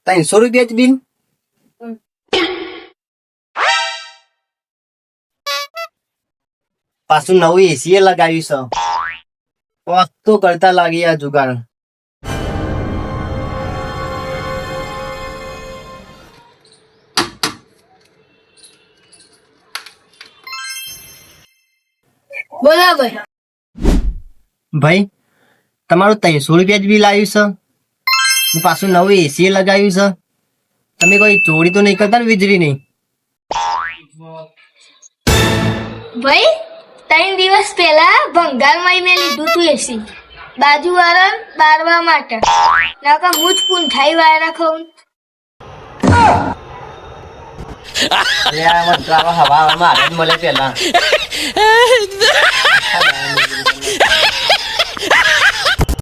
₹300 જ બિલ. પાછું નવું એસી લગાવ્યું છે. કોક તો કરતા લાગી આ જુગાડ. બરાબર. ભાઈ તમારું ₹300 જ બિલ આવ્યું છે. પાછું નવું એસી લગાવ્યું છે. તમે કોઈ ચોરી તો નહીં કરતા ને વીજળી નહીં? ભાઈ 3 દિવસ પહેલા ભંગારમાં મેં લીધું તું એસી બાજુ વાળા બારવા માટે. નાકા હું જ પૂંઠાઈ વાયરા ખાઉં. હવામાં આનંદ મળે પેલા.